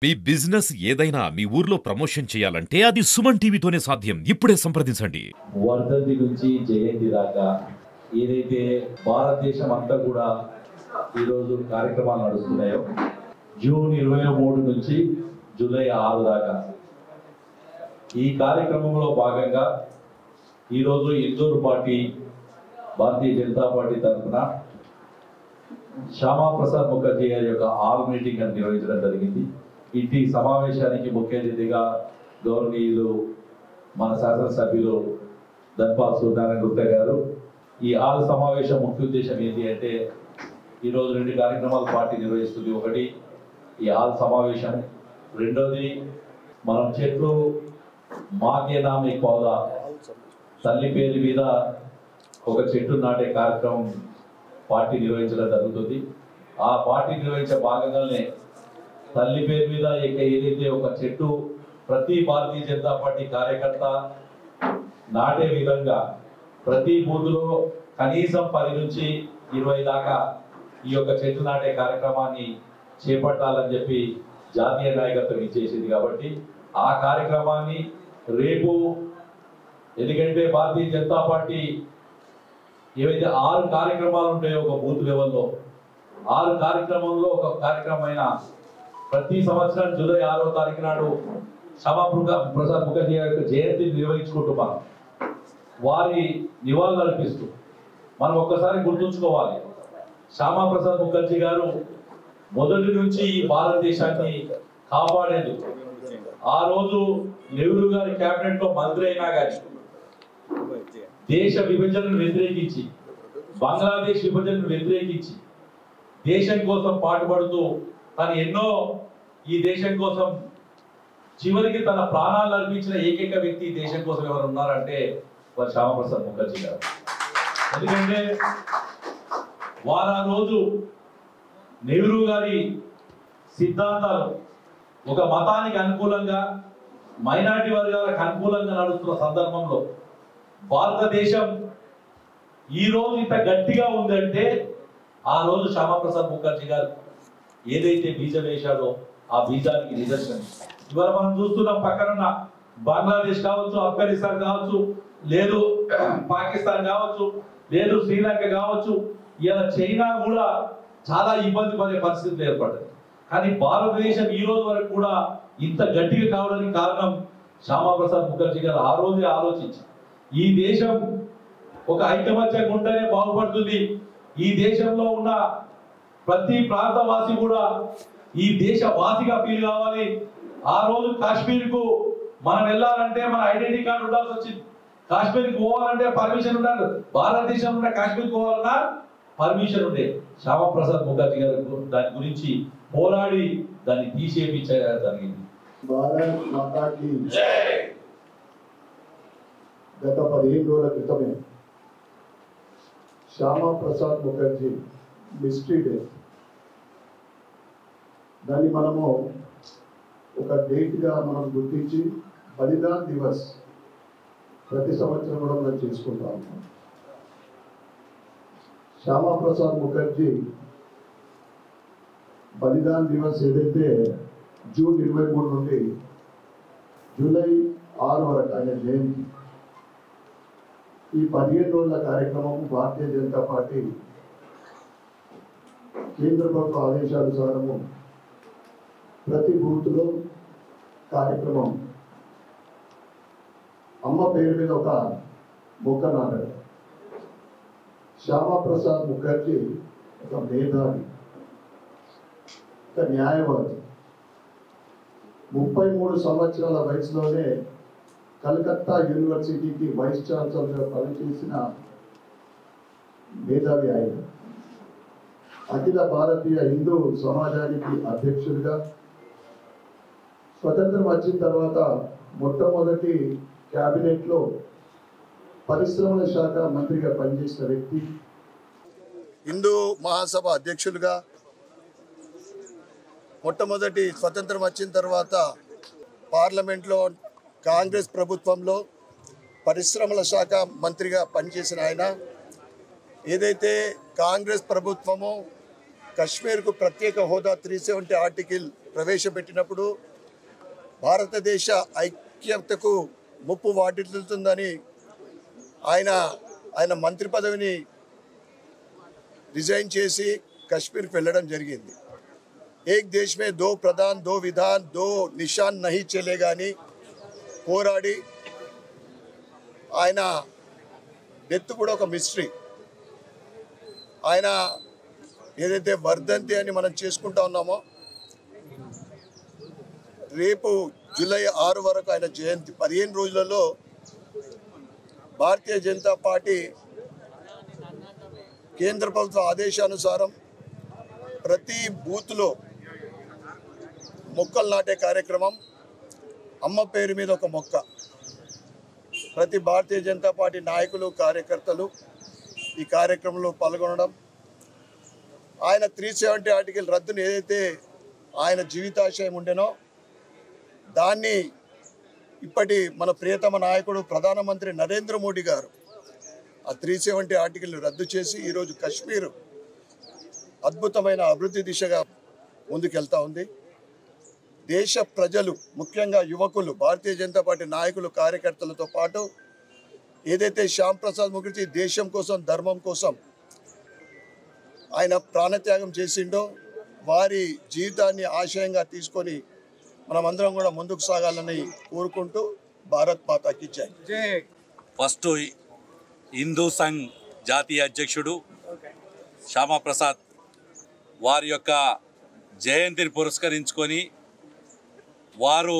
మీ business ఏదైనా మీ ఊర్లో promotion చేయాలంటే అది సుమన్ టీవీతోనే సాధ్యం. ఇప్పుడే సంప్రదించండి. వర్ధంతి నుంచి జయంతి దాకా ఏదైతే భారతదేశం అంతా కూడా ఈరోజు కార్యక్రమాలు నడుస్తున్నాయో జూన్ 23 నుంచి జూలై 6 దాకా ఈ కార్యక్రమంలో భాగంగా ఈరోజు ఇందూరు పార్టీ భారతీయ జనతా పార్టీ తరఫున శ్యామా ప్రసాద్ ముఖర్జీ గారి యొక్క ఆల్ మీటింగ్ అని నిర్వహించడం జరిగింది. ఇట్టి సమావేశానికి ముఖ్య అతిథిగా గౌరవనీయులు మన శాసనసభ్యులు ధన్పాల్ సూర్యనారాయణ గుప్తా గారు. ఈ ఆల్ సమావేశం ముఖ్య ఉద్దేశం ఏంటి అంటే ఈరోజు 2 కార్యక్రమాలు పార్టీ నిర్వహిస్తుంది. ఒకటి ఈ ఆల్ సమావేశం, రెండోది మనం చెట్లు మాకే నామే పౌదా తల్లి పేరు మీద ఒక చెట్టు నాటే కార్యక్రమం పార్టీ నిర్వహించడం జరుగుతుంది. ఆ పార్టీ నిర్వహించే భాగంగానే తల్లి పేరు మీద ఏదైతే ఒక చెట్టు ప్రతి భారతీయ జనతా పార్టీ కార్యకర్త నాటే విధంగా ప్రతి బూత్లో కనీసం 10 నుంచి 20 దాకా ఈ యొక్క చెట్టు నాటే కార్యక్రమాన్ని చేపట్టాలని చెప్పి జాతీయ నాయకత్వం ఇచ్చేసింది. కాబట్టి ఆ కార్యక్రమాన్ని రేపు, ఎందుకంటే భారతీయ జనతా పార్టీ ఏవైతే 6 కార్యక్రమాలు ఉంటాయో ఒక బూత్ లెవెల్లో 6 కార్యక్రమంలో ఒక కార్యక్రమమైన ప్రతి సంవత్సరం జూలై 6వ తారీఖు నాడు శ్యామా ప్రసాద్ ముఖర్జీ గారి జయంతిని నిర్వహించుకుంటూ వారి నివాళులు అర్పిస్తూ మనం ఒక్కసారి గుర్తుంచుకోవాలి. శ్యామా ప్రసాద్ ముఖర్జీ గారు మొదటి నుంచి ఈ భారతదేశాన్ని కాపాడేందుకు ఆ రోజు నెహ్రూ గారి కేబినెట్ లో మంత్రి అయినా కానీ దేశ విభజనను వ్యతిరేకించి, బంగ్లాదేశ్ విభజనను వ్యతిరేకించి దేశం కోసం పాటుపడుతూ తను ఎన్నో ఈ దేశం కోసం చివరికి తన ప్రాణాలు అర్పించిన ఏకైక వ్యక్తి దేశం కోసం ఎవరు ఉన్నారంటే వారు శ్యామా ప్రసాద్ ముఖర్జీ గారు. ఎందుకంటే వారు ఆ రోజు నెహ్రూ గారి సిద్ధాంతాలు ఒక మతానికి అనుకూలంగా, మైనారిటీ వర్గాలకు అనుకూలంగా నడుస్తున్న సందర్భంలో భారతదేశం ఈ రోజు ఇంత గట్టిగా ఉందంటే ఆ రోజు శ్యామా ప్రసాద్ ముఖర్జీ గారు ఏదైతే బీజం వేశాడో ఆ బీజానికి నిదర్శనం. ఇవాళ మనం చూస్తున్నాం, పక్కనున్న బంగ్లాదేశ్ కావచ్చు, ఆఫ్ఘనిస్తాన్ కావచ్చు, లేదు పాకిస్తాన్ కావచ్చు, లేదు శ్రీలంక కావచ్చు, ఇలా చైనా కూడా చాలా ఇబ్బంది పడే పరిస్థితులు ఏర్పడ్డాయి. కానీ భారతదేశం ఈ రోజు వరకు కూడా ఇంత గట్టిగా కావడానికి కారణం శ్యామా ప్రసాద్ ముఖర్జీ గారు ఆ రోజే ఆలోచించి ఈ దేశం ఒక ఐకమత్యంగా ఉంటేనే బాగుపడుతుంది, ఈ దేశంలో ఉన్న ప్రతి ప్రాంతవాసి కూడా ఈ దేశ వాసిగా ఫీల్ కావాలి. ఆ రోజు కాశ్మీర్ కు మనం వెళ్ళాలంటే మన ఐడెంటిటీ కార్డు ఉండాల్సి వచ్చింది. కాశ్మీర్కి పోవాలంటే పర్మిషన్ ఉండాలి. భారతదేశంలో ఉన్న కాశ్మీర్కి పోవాలన్నా పర్మిషన్ ఉండే. శ్యామా ప్రసాద్ ముఖర్జీ గారు దాని గురించి పోరాడి దాన్ని తీసేపించడం జరిగింది. భారత్ మాతాకి గత 15 రోజుల క్రితమే శ్యామా ప్రసాద్ ముఖర్జీ మిస్ట్రీ డే, దాన్ని మనము ఒక డేట్గా మనం గుర్తించి బలిదాన్ దివస్ ప్రతి సంవత్సరం కూడా మనం చేసుకుంటాము. శ్యామా ప్రసాద్ ముఖర్జీ బలిదాన్ దివస్ ఏదైతే జూన్ 23 నుండి జూలై 6 వరకు ఆయన జయంతి, ఈ 15 రోజుల కార్యక్రమం భారతీయ జనతా పార్టీ కేంద్ర ప్రభుత్వ ఆదేశానుసారము ప్రతి బూత్లో కార్యక్రమం అమ్మ పేరు మీద ఒక మొక్క నాటాడు. శ్యామా ప్రసాద్ ముఖర్జీ ఒక మేధావి, ఒక న్యాయవాది. 33 సంవత్సరాల వయసులోనే కలకత్తా యూనివర్సిటీకి వైస్ ఛాన్సలర్గా పనిచేసిన మేధావి ఆయన. అఖిల భారతీయ హిందూ సమాజానికి అధ్యక్షుడిగా, స్వతంత్రం వచ్చిన తర్వాత మొట్టమొదటి క్యాబినెట్లో పరిశ్రమల శాఖ మంత్రిగా పనిచేసిన వ్యక్తి, హిందూ మహాసభ అధ్యక్షులుగా, మొట్టమొదటి స్వతంత్రం వచ్చిన తర్వాత పార్లమెంట్లో కాంగ్రెస్ ప్రభుత్వంలో పరిశ్రమల శాఖ మంత్రిగా పనిచేసిన ఆయన, ఏదైతే కాంగ్రెస్ ప్రభుత్వము కశ్మీర్కు ప్రత్యేక హోదా 370 ఆర్టికల్ ప్రవేశపెట్టినప్పుడు భారతదేశ ఐక్యతకు ముప్పు వాటిల్లుతుందని ఆయన మంత్రి పదవిని రిజైన్ చేసి కశ్మీర్కి వెళ్ళడం జరిగింది. ఏక్ దేశ్ మే దో ప్రధాన్ దో విధాన్ దో నిషాన్ నహీ చలేగా అని పోరాడి ఆయన డెత్ కూడా ఒక మిస్టరీ. ఆయన ఏదైతే వర్ధంతి అని మనం చేసుకుంటా ఉన్నామో రేపు జూలై 6 వరకు ఆయన జయంతి 15 రోజులలో భారతీయ జనతా పార్టీ కేంద్ర ప్రభుత్వ ఆదేశానుసారం ప్రతి బూత్లో మొక్కలు నాటే కార్యక్రమం, అమ్మ పేరు మీద ఒక మొక్క, ప్రతి భారతీయ జనతా పార్టీ నాయకులు కార్యకర్తలు ఈ కార్యక్రమంలో పాల్గొనడం, ఆయన 370 ఆర్టికల్ రద్దును ఏదైతే ఆయన జీవితాశయం ఉండేనో దాన్ని ఇప్పటి మన ప్రియతమ నాయకుడు ప్రధానమంత్రి నరేంద్ర మోడీ గారు ఆ 370 ఆర్టికల్ రద్దు చేసి ఈరోజు కశ్మీర్ అద్భుతమైన అభివృద్ధి దిశగా ముందుకెళ్తా ఉంది. దేశ ప్రజలు ముఖ్యంగా యువకులు భారతీయ జనతా పార్టీ నాయకులు కార్యకర్తలతో పాటు ఏదైతే శ్యామ్ ప్రసాద్ ముఖర్జీ దేశం కోసం ధర్మం కోసం ఆయన ప్రాణత్యాగం చేసిండో వారి జీవితాన్ని ఆశయంగా తీసుకొని మనమందరం కూడా ముందుకు సాగాలని కోరుకుంటూ భారత్ మాతాకి జై. ఫస్ట్ హిందూ సంఘ్ జాతీయ అధ్యక్షుడు శ్యామప్రసాద్ వారి యొక్క జయంతిని పురస్కరించుకొని వారు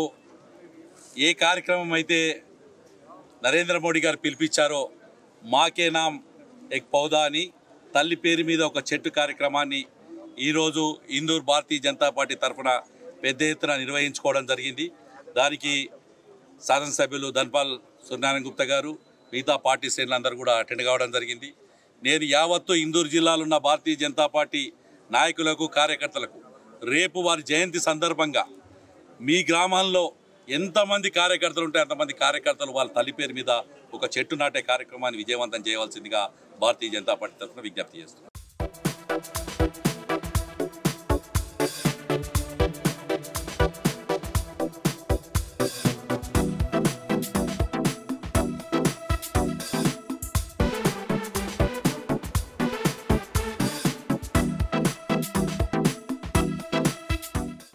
ఏ కార్యక్రమం అయితే నరేంద్ర మోడీ గారు పిలిపించారో మాకే నామ్ ఎక్ పౌదా అని తల్లి పేరు మీద ఒక చెట్టు కార్యక్రమాన్ని ఈరోజు ఇందూర్ భారతీయ జనతా పార్టీ తరఫున పెద్ద ఎత్తున నిర్వహించుకోవడం జరిగింది. దానికి శాసనసభ్యులు ధన్పాల్ సూర్యనారాయణ గుప్తా గారు మిగతా పార్టీ శ్రేణులందరూ కూడా అటెండ్ కావడం జరిగింది. నేను యావత్తు ఇందూరు జిల్లాలో ఉన్న భారతీయ జనతా పార్టీ నాయకులకు కార్యకర్తలకు రేపు వారి జయంతి సందర్భంగా మీ గ్రామాల్లో ఎంతమంది కార్యకర్తలు ఉంటే అంతమంది కార్యకర్తలు వాళ్ళ తల్లి పేరు మీద ఒక చెట్టు నాటే కార్యక్రమాన్ని విజయవంతం చేయవలసిందిగా భారతీయ జనతా పార్టీ తరఫున విజ్ఞప్తి చేస్తున్నారు.